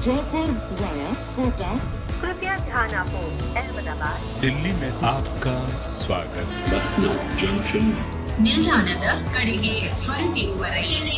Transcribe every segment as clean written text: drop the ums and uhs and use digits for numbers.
Jaipur via Kota. कृपया ध्यान आपो अहमदाबाद दिल्ली में आपका स्वागत. Lucknow Junction. ನಿಲ್ದಾಣದ ಕಡೆಗೆ ಹೊರಟಿರುವವರೆಗೆ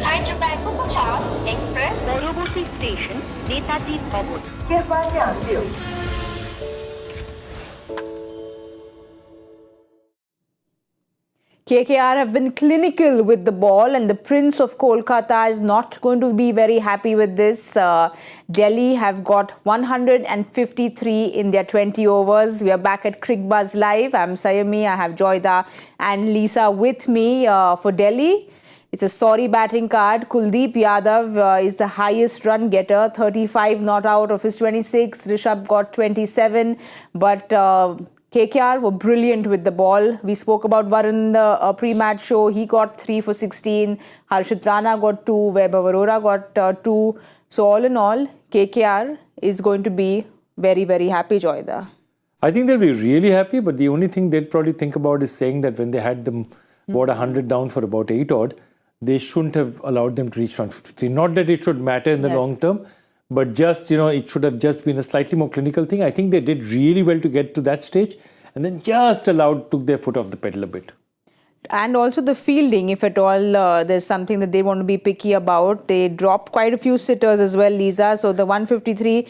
Hyderabad Bhattacharjya Express পরবর্তী স্টেশন নেতাজি ভবন कृपया ध्यान दियो KKR have been clinical with the ball, and the Prince of Kolkata is not going to be very happy with this. Delhi have got 153 in their 20 overs. We are back at Cricbuzz Live. I'm Saiyami. I have Joyda and Lisa with me for Delhi. It's a sorry batting card. Kuldeep Yadav is the highest run getter, 35 not out of his 26. Rishabh got 27, but KKR were brilliant with the ball. We spoke about Varun in the pre-match show. He got 3 for 16. Harshit Rana got 2. Vaibhav Arora got 2. So all in all, KKR is going to be very, very happy, Joyda. I think they'll be really happy, but the only thing they'd probably think about is saying that when they had them about 100 down for about 8 odd, they shouldn't have allowed them to reach 153. Not that it should matter in the long term, but just, it should have just been a slightly more clinical thing. I think they did really well to get to that stage and then just took their foot off the pedal a bit. And also the fielding, if at all there's something that they want to be picky about. They dropped quite a few sitters as well, Lisa. So the 153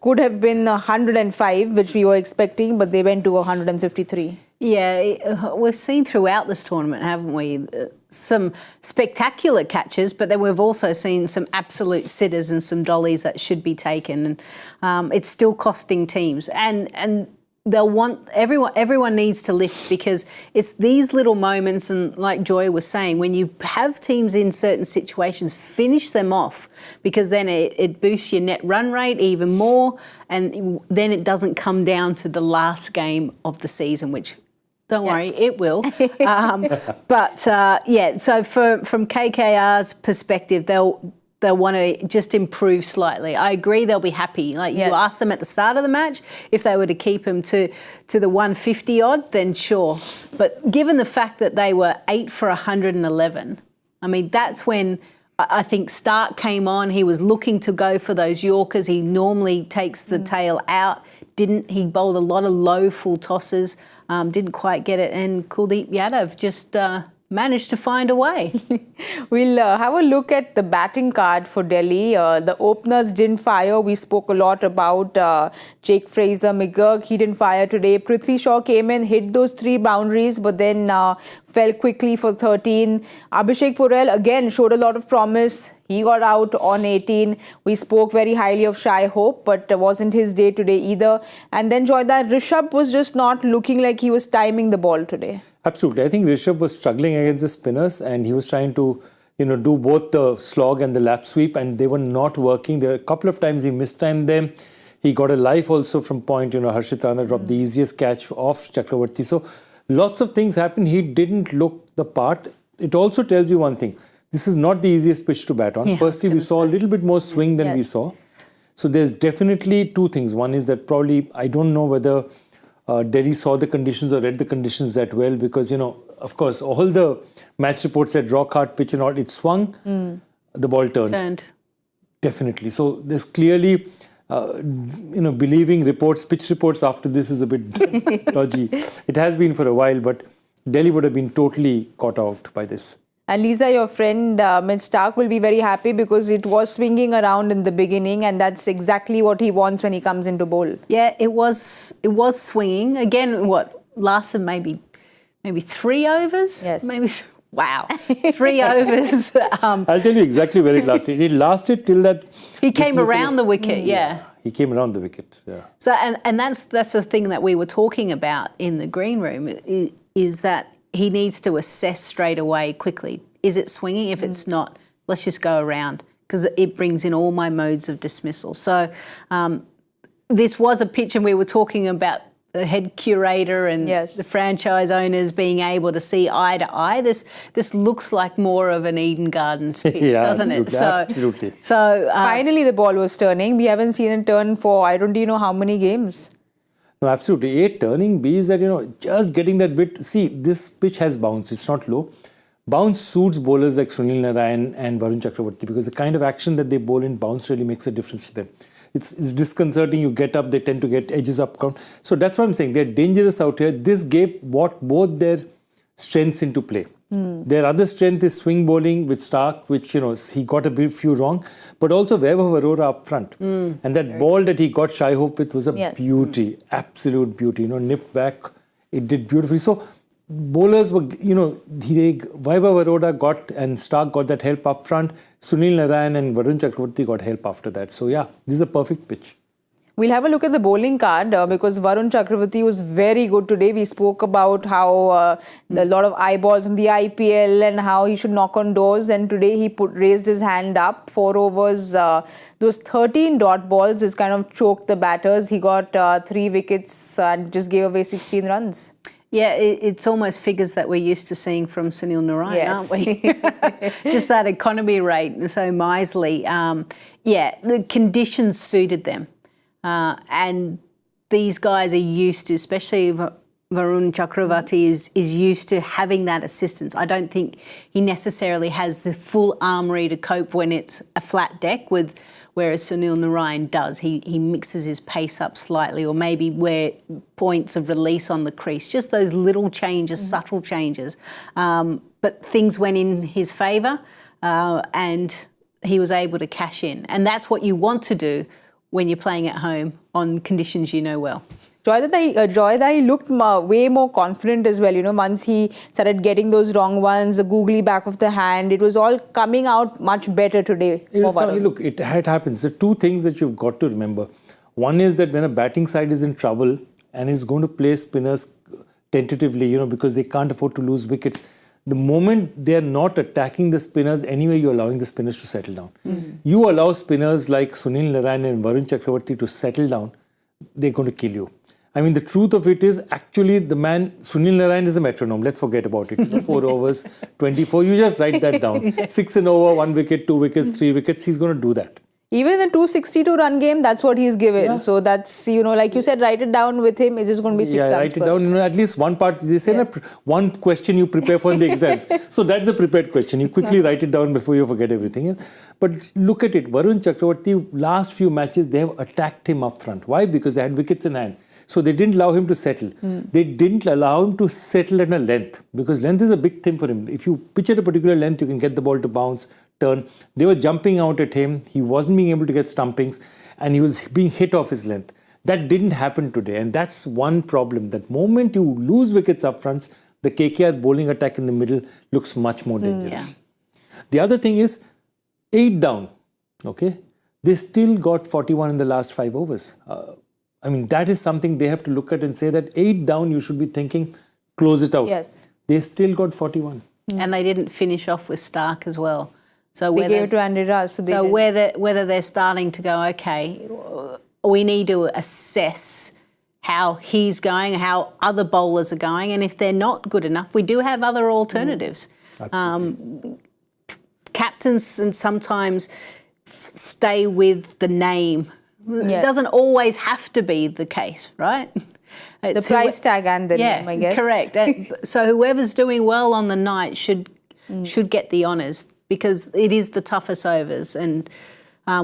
could have been 105, which we were expecting, but they went to 153. Yeah, we've seen throughout this tournament, haven't we, some spectacular catches, but then we've also seen some absolute sitters and some dollies that should be taken. And it's still costing teams. And they'll want everyone needs to lift, because it's these little moments, and like Joy was saying, when you have teams in certain situations, finish them off, because then it boosts your net run rate even more, and then it doesn't come down to the last game of the season, which don't worry, it will. So from KKR's perspective, they'll want to just improve slightly. I agree they'll be happy. Like you asked them at the start of the match, if they were to keep him to the 150 odd, then sure. But given the fact that they were 8 for 111, I mean, that's when I think Stark came on. He was looking to go for those Yorkers. He normally takes the tail out. He bowled a lot of low full tosses, didn't quite get it. And Kuldeep Yadav just managed to find a way. We'll have a look at the batting card for Delhi. The openers didn't fire. We spoke a lot about Jake Fraser-McGurk. He didn't fire today. Prithvi Shaw came in, hit those 3 boundaries, but then fell quickly for 13. Abhishek Purell again showed a lot of promise. He got out on 18. We spoke very highly of Shai Hope, but wasn't his day today either. And then Joyda, Rishabh was just not looking like he was timing the ball today. Absolutely. I think Rishabh was struggling against the spinners, and he was trying to, do both the slog and the lap sweep, and they were not working. There were a couple of times he mistimed them. He got a life also from point, Harshit Rana dropped the easiest catch off Chakaravarthy. So lots of things happened. He didn't look the part. It also tells you one thing. This is not the easiest pitch to bat on. Firstly, we saw a little bit more swing than we saw. So there's definitely 2 things. One is that probably, I don't know whether Delhi saw the conditions or read the conditions that well, because, of course, all the match reports said rock hard pitch and all. It swung, the ball turned. Definitely. So there's clearly, believing reports, pitch reports after this is a bit dodgy. It has been for a while, but Delhi would have been totally caught out by this. And Lisa, your friend Mitch Stark will be very happy, because it was swinging around in the beginning, and that's exactly what he wants when he comes into bowl. Yeah, it was swinging. Again, lasted maybe 3 overs? Yes. Maybe, wow, 3 overs. I'll tell you exactly where it lasted. It lasted till that... He came around the wicket, He came around the wicket, So, and that's the thing that we were talking about in the green room, is that he needs to assess straight away quickly. Is it swinging? If it's not, let's just go around, because it brings in all my modes of dismissal. So this was a pitch, and we were talking about the head curator and the franchise owners being able to see eye to eye. This looks like more of an Eden Gardens pitch, doesn't it? Absolutely. So finally the ball was turning. We haven't seen it turn for I don't know how many games. No, absolutely. A, turning. B is that, just getting that bit. See, this pitch has bounce. It's not low. Bounce suits bowlers like Sunil Narine and Varun Chakravarthy because the kind of action that they bowl in bounce really makes a difference to them. It's disconcerting. You get up, they tend to get edges up. So that's what I'm saying. They're dangerous out here. This game brought both their strengths into play. Their other strength is swing bowling with Stark, which, he got a few wrong, but also Vaibhav Arora up front. And that ball that he got shy hope with was a beauty, absolute beauty. Nipped back, it did beautifully. So bowlers were, Vaibhav Arora got and Stark got that help up front. Sunil Narine and Varun Chakravarthy got help after that. So yeah, this is a perfect pitch. We'll have a look at the bowling card because Varun Chakravarthy was very good today. We spoke about how a lot of eyeballs on the IPL and how he should knock on doors. And today he raised his hand up. 4 overs, those 13 dot balls just kind of choked the batters. He got 3 wickets and just gave away 16 runs. Yeah, it's almost figures that we're used to seeing from Sunil Narine, aren't we? Just that economy rate, so miserly. The conditions suited them. And these guys are used to, especially Varun Chakravarthy is used to having that assistance. I don't think he necessarily has the full armoury to cope when it's a flat deck whereas Sunil Narine does. He mixes his pace up slightly or maybe where points of release on the crease, just those little changes, subtle changes. But things went in his favour and he was able to cash in. And that's what you want to do when you're playing at home on conditions you know well. Joy, he looked way more confident as well. Once he started getting those wrong ones, the googly back of the hand, it was all coming out much better today. Look, it happens. The 2 things that you've got to remember. One is that when a batting side is in trouble and is going to play spinners tentatively, because they can't afford to lose wickets, the moment they're not attacking the spinners, anyway, you're allowing the spinners to settle down. You allow spinners like Sunil Narine and Varun Chakravarthy to settle down, they're going to kill you. I mean, the truth of it is actually the man, Sunil Narine is a metronome. Let's forget about it. 4 overs, 24. You just write that down. 6 and over, 1 wicket, 2 wickets, 3 wickets. He's going to do that. Even in the 262 run game, that's what he's given. Yeah. So that's, like you said, write it down with him. It's just going to be 6 runs. Write it down. At least one part. They say one question you prepare for in the exams. So that's a prepared question. You quickly write it down before you forget everything. But look at it. Varun Chakravarthy, last few matches, they have attacked him up front. Why? Because they had wickets in hand. So they didn't allow him to settle. They didn't allow him to settle at a length because length is a big thing for him. If you pitch at a particular length, you can get the ball to bounce, turn. They were jumping out at him. He wasn't being able to get stumpings and he was being hit off his length. That didn't happen today. And that's one problem. That moment you lose wickets up front, the KKR bowling attack in the middle looks much more dangerous. The other thing is 8 down. Okay, they still got 41 in the last 5 overs. That is something they have to look at and say that 8 down, you should be thinking, close it out. Yes. They still got 41. And they didn't finish off with Stark as well. So they gave it to Arora. So whether they're starting to go, okay, we need to assess how he's going, how other bowlers are going, and if they're not good enough, we do have other alternatives. Captains and sometimes stay with the name. It doesn't always have to be the case, right? The price tag and the name, I guess. Correct. So whoever's doing well on the night should get the honours because it is the toughest overs. And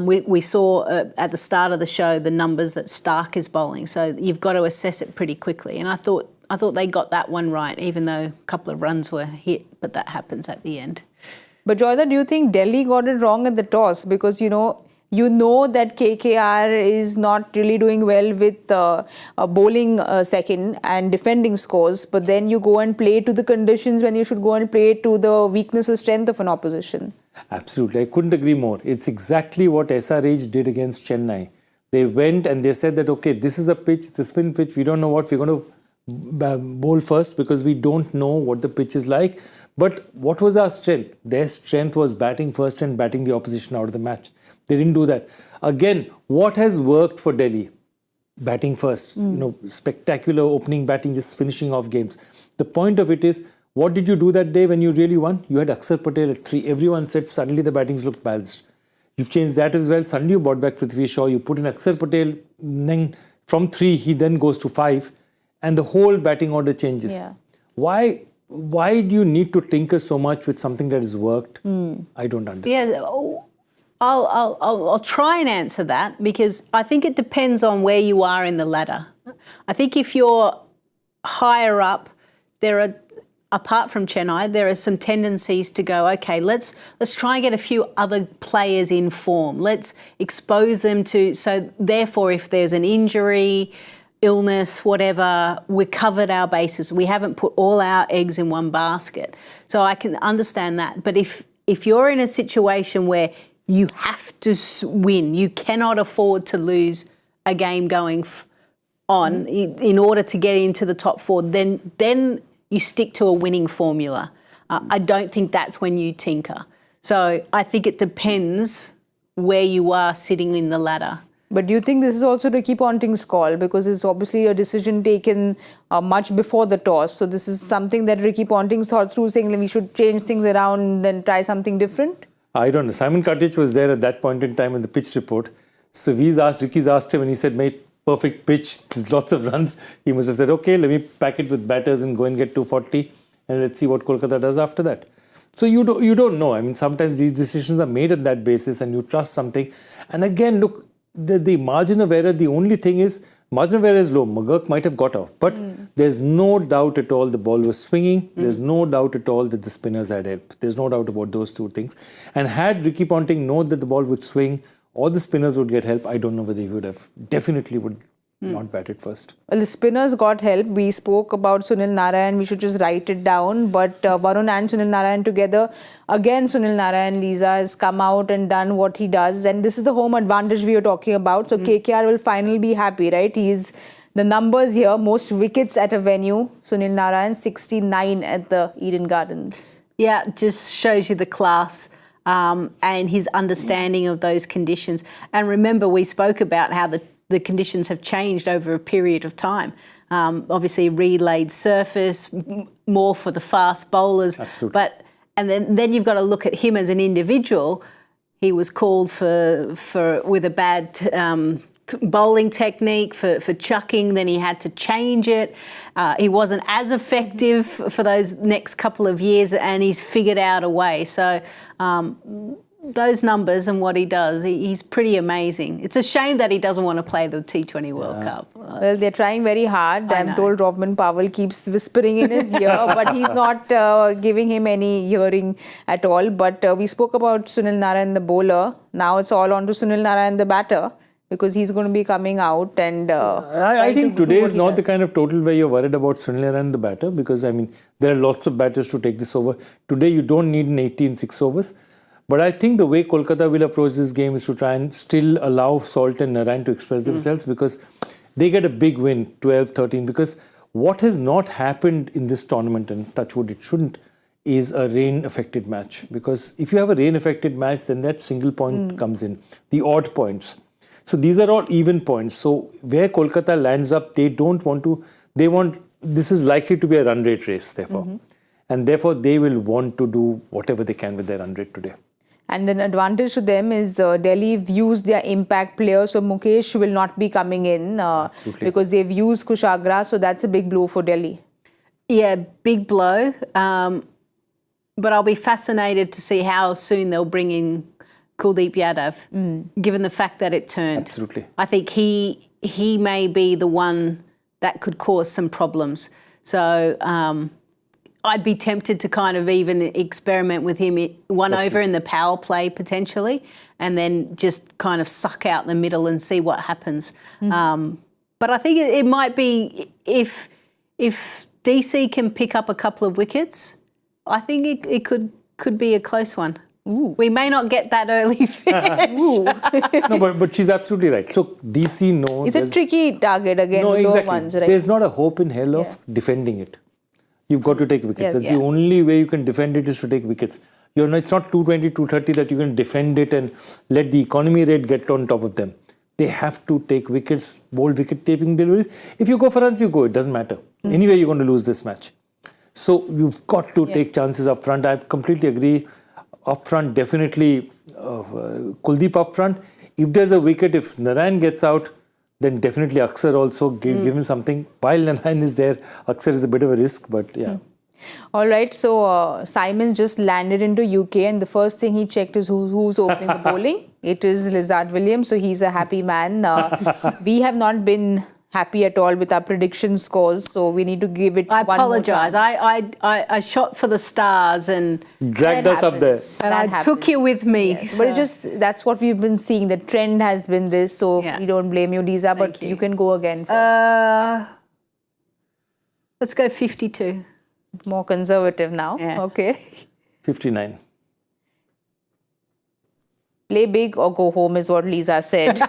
we saw at the start of the show the numbers that Stark is bowling. So you've got to assess it pretty quickly. And I thought they got that one right, even though a couple of runs were hit, but that happens at the end. But Joyda, do you think Delhi got it wrong at the toss? Because, you know that KKR is not really doing well with bowling second and defending scores, but then you go and play to the conditions when you should go and play to the weakness or strength of an opposition. Absolutely. I couldn't agree more. It's exactly what SRH did against Chennai. They went and they said that, okay, this is a pitch, it's a spin pitch. We don't know what we're going to bowl first because we don't know what the pitch is like. But what was our strength? Their strength was batting first and batting the opposition out of the match. They didn't do that. Again, what has worked for Delhi? Batting first, spectacular opening batting, just finishing off games. The point of it is, what did you do that day when you really won? You had Akshar Patel at 3. Everyone said suddenly the battings looked balanced. You've changed that as well. Suddenly you brought back Prithvi Shaw. You put in Akshar Patel. Then from 3, he then goes to 5. And the whole batting order changes. Yeah. Why? why do you need to tinker so much with something that has worked? I don't understand. Yeah, I'll try and answer that because I think it depends on where you are in the ladder. I think if you're higher up, apart from Chennai, there are some tendencies to go, okay, let's try and get a few other players in form. Let's expose them to, so therefore if there's an injury, illness, whatever, we're covered our bases. We haven't put all our eggs in one basket. So I can understand that. But if you're in a situation where you have to win, you cannot afford to lose a game going on in order to get into the top four, then you stick to a winning formula. I don't think that's when you tinker. So I think it depends where you are sitting in the ladder. But do you think this is also Ricky Ponting's call? Because it's obviously a decision taken much before the toss. So this is something that Ricky Ponting's thought through, saying that we should change things around and try something different? I don't know. Simon Cottage was there at that point in time in the pitch report. So Ricky's asked him and he said, mate, perfect pitch, there's lots of runs. He must have said, okay, let me pack it with batters and go and get 240 and let's see what Kolkata does after that. So you don't know. I mean, sometimes these decisions are made on that basis and you trust something. And again, look, the margin of error, the only thing is, margin of error is low. McGurk might have got off. But there's no doubt at all the ball was swinging. There's no doubt at all that the spinners had help. There's no doubt about those two things. And had Ricky Ponting known that the ball would swing or the spinners would get help, I don't know whether he would have. Definitely would not bat it first. Well, the spinners got help. We spoke about Sunil Narine. We should just write it down. But Varun and Sunil Narine together, again, Sunil Narine, Lisa, has come out and done what he does. And this is the home advantage we were talking about. So KKR will finally be happy, right? He's the numbers here, most wickets at a venue. Sunil Narine, 69 at the Eden Gardens. Yeah, just shows you the class and his understanding of those conditions. And remember, we spoke about how the conditions have changed over a period of time. Obviously, relayed surface, more for the fast bowlers. Absolutely. And then you've got to look at him as an individual. He was called with a bad bowling technique for chucking, then he had to change it. He wasn't as effective for those next couple of years and he's figured out a way. So those numbers and what he does, he's pretty amazing. It's a shame that he doesn't want to play the T20 World Cup. Well, they're trying very hard. I'm told Robman Powell keeps whispering in his ear, but he's not giving him any hearing at all. But we spoke about Sunil Narine, the bowler. Now it's all on to Sunil Narine, the batter, because he's going to be coming out. And I think today is not the kind of total where you're worried about Sunil Narine, the batter, because, I mean, there are lots of batters to take this over. Today, you don't need an 18 6 overs. But I think the way Kolkata will approach this game is to try and still allow Salt and Narine to express themselves because they get a big win, 12-13. Because what has not happened in this tournament, and touch wood it shouldn't, is a rain-affected match. Because if you have a rain-affected match, then that single point comes in, the odd points. So these are all even points. So where Kolkata lands up, they don't want to, this is likely to be a run rate race, therefore. And therefore, they will want to do whatever they can with their run rate today. And an advantage to them is Delhi views their impact players. So Mukesh will not be coming in because they've used Kushagra. So that's a big blow for Delhi. Yeah, big blow. But I'll be fascinated to see how soon they'll bring in Kuldeep Yadav, given the fact that it turned. Absolutely. I think he may be the one that could cause some problems. So I'd be tempted to kind of even experiment with him over in the power play potentially, and then just kind of suck out the middle and see what happens. But I think it might be if DC can pick up a couple of wickets, I think it could be a close one. Ooh. We may not get that early finish. No, but she's absolutely right. So DC knows it's a tricky target again. No, with exactly. Ones, right? There's not a hope in hell of defending it. You've got to take wickets. Yes, That's the only way you can defend it is to take wickets. It's not 220, 230 that you can defend it and let the economy rate get on top of them. They have to take wickets, bold wicket taking deliveries. If you go for runs, you go. It doesn't matter. Anyway, you're going to lose this match. So you've got to take chances up front. I completely agree. Up front, definitely Kuldeep up front. If there's a wicket, if Narine gets out, then definitely Akshar also give him something. While Narine is there, Akshar is a bit of a risk, but yeah. All right, so Simon just landed into UK, and the first thing he checked is who's opening the bowling. It is Lizard Williams, so he's a happy man. We have not been happy at all with our prediction scores, so we need to give it. I one more apologise. chance. I shot for the stars and Dragged us up there. I took you with me. Yes, but it just that's what we've been seeing. The trend has been this, so Yeah. we don't blame you, Lisa. But Thank you. you can go again. First. Let's go 52. More conservative now. Yeah. Okay. 59. Play big or go home is what Lisa said.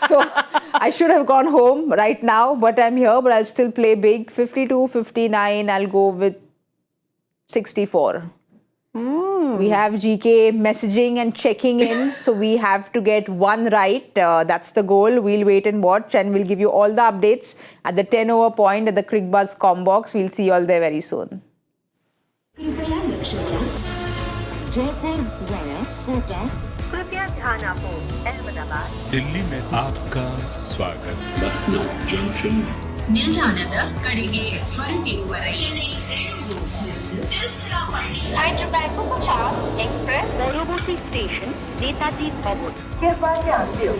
So I should have gone home right now, but I'm here, but I'll still play big. 52, 59, I'll go with 64. We have GK messaging and checking in, so we have to get one right. That's the goal. We'll wait and watch, and we'll give you all the updates at the 10 over point at the Cricbuzz Combox. We'll see you all there very soon. Jaipur via Kota. कृपया ध्यान आपो अहमदाबाद दिल्ली में आपका स्वागत ನಿಲ್ದಾಣದ ಕಡೆಗೆ ಹೊರಟಿರುವರೆ Hyderabad 50 Express পরবর্তী station Netaji ভবন। कृपया ध्यान दें